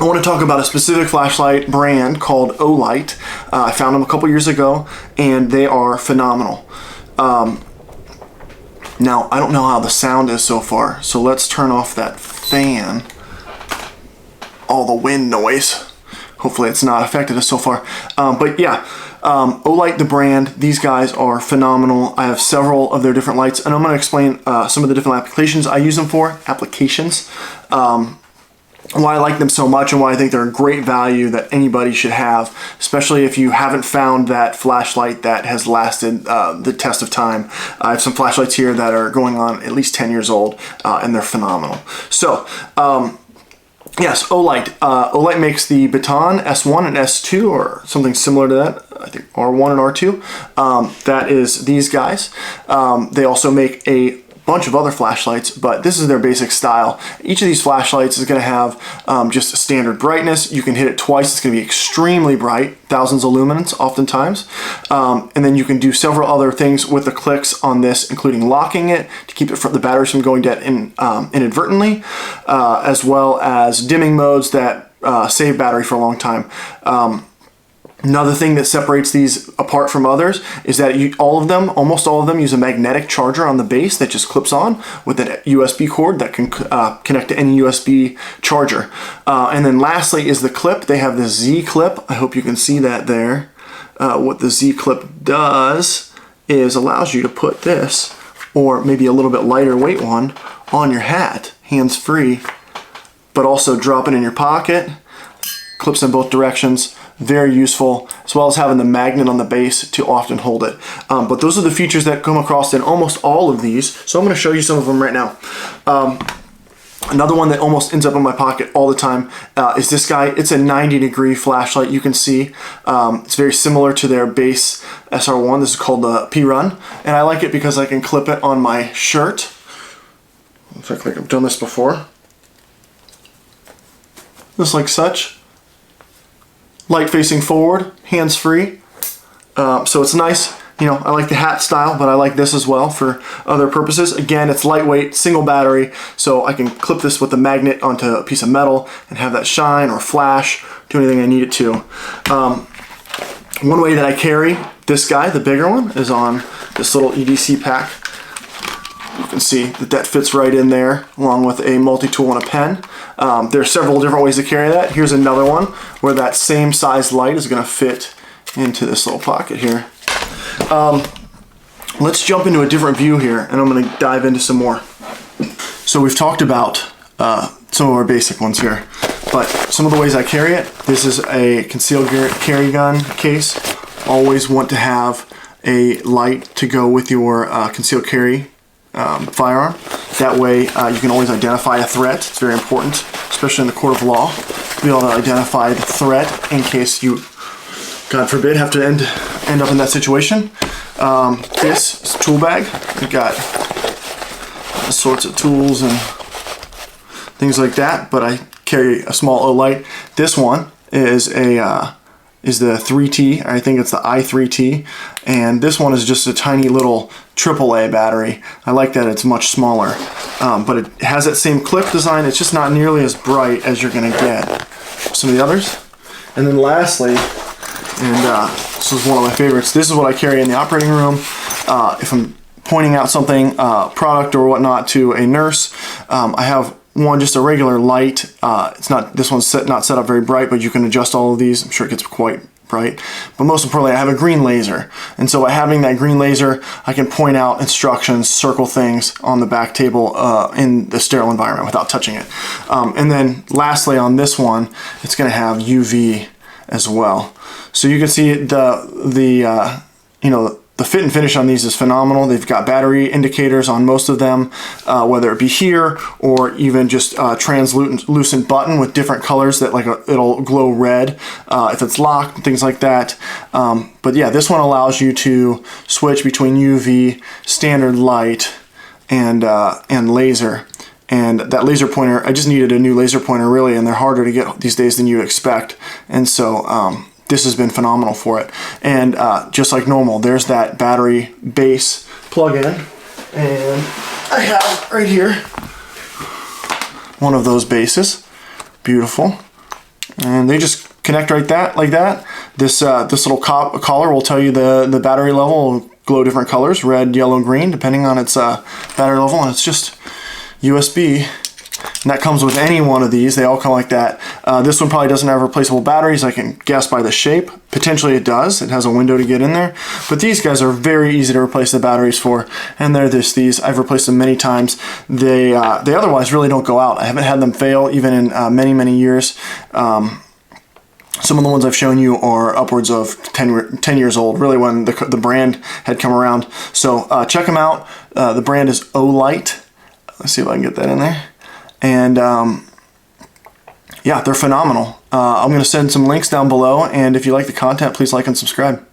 I want to talk about a specific flashlight brand called Olight. I found them a couple years ago, and they are phenomenal. Now, I don't know how the sound is so far, so let's turn off that fan. All the wind noise. Hopefully it's not affected us so far. But yeah, Olight the brand, these guys are phenomenal. I have several of their different lights, and I'm going to explain some of the different applications I use them for. Why I like them so much and why I think they're a great value that anybody should have, especially if you haven't found that flashlight that has lasted the test of time. I have some flashlights here that are going on at least 10 years old, and they're phenomenal. So, yes, Olight. Olight makes the Baton S1 and S2, or something similar to that. I think R1 and R2. That is these guys. They also make a bunch of other flashlights, but this is their basic style. Each of these flashlights is going to have just a standard brightness. You can hit it twice. It's going to be extremely bright, thousands of lumens oftentimes. And then you can do several other things with the clicks on this, including locking it to keep it from the batteries from going dead inadvertently, as well as dimming modes that save battery for a long time. Another thing that separates these apart from others is that almost all of them use a magnetic charger on the base that just clips on with a USB cord that can connect to any USB charger. And then lastly is the clip. They have the Z clip. I hope you can see that there. What the Z clip does is allows you to put this, or maybe a little bit lighter weight one, on your hat, hands-free, but also drop it in your pocket. Clips in both directions. Very useful, as well as having the magnet on the base to often hold it. But those are the features that come across in almost all of these. So I'm going to show you some of them right now. Another one that almost ends up in my pocket all the time is this guy. It's a 90-degree flashlight. You can see it's very similar to their base SR1. This is called the Perun, and I like it because I can clip it on my shirt. Looks like I've done this before. Just like such. Light facing forward, hands-free. So it's nice. You know, I like the hat style, but I like this as well for other purposes. Again, it's lightweight, single battery, so I can clip this with a magnet onto a piece of metal and have that shine or flash, do anything I need it to. One way that I carry this guy, the bigger one, is on this little EDC pack. You can see that fits right in there, along with a multi-tool and a pen. There are several different ways to carry that. Here's another one where that same size light is going to fit into this little pocket here. Let's jump into a different view here, and I'm going to dive into some more. So we've talked about some of our basic ones here, but some of the ways I carry it. This is a concealed carry gun case. Always want to have a light to go with your concealed carry firearm. That way you can always identify a threat. It's very important, especially in the court of law, to be able to identify the threat in case you, God forbid, have to end up in that situation. This is a tool bag. We've got all sorts of tools and things like that, but I carry a small Olight. This one is the 3T, I think it's the i3T, and this one is just a tiny little AAA battery. I like that it's much smaller, but it has that same clip design. It's just not nearly as bright as you're going to get some of the others. And then lastly, and this is one of my favorites, this is what I carry in the operating room. If I'm pointing out something, product or whatnot, to a nurse, I have one, just a regular light. This one's not set up very bright, but you can adjust all of these. I'm sure it gets quite bright. But most importantly, I have a green laser. And so by having that green laser, I can point out instructions, circle things on the back table in the sterile environment without touching it. And then lastly on this one, it's going to have UV as well. So you can see the fit and finish on these is phenomenal. They've got battery indicators on most of them, whether it be here or even just translucent button with different colors that it'll glow red if it's locked, things like that. But yeah, this one allows you to switch between UV, standard light, and laser. And that laser pointer, I just needed a new laser pointer really, and they're harder to get these days than you expect. And so this has been phenomenal for it. And just like normal, there's that battery base plug-in, and I have right here one of those bases. Beautiful. and they just connect like that. This little collar will tell you the battery level, will glow different colors, red, yellow, green, depending on its battery level, and it's just USB. And that comes with any one of these. They all come like that. This one probably doesn't have replaceable batteries. I can guess by the shape. Potentially it does. It has a window to get in there. But these guys are very easy to replace the batteries for. And they're these. I've replaced them many times. They otherwise really don't go out. I haven't had them fail even in many years. Some of the ones I've shown you are upwards of 10 years old, really, when the brand had come around. So check them out. The brand is Olight. Let's see if I can get that in there. And yeah, they're phenomenal. I'm going to send some links down below, and if you like the content, please like and subscribe.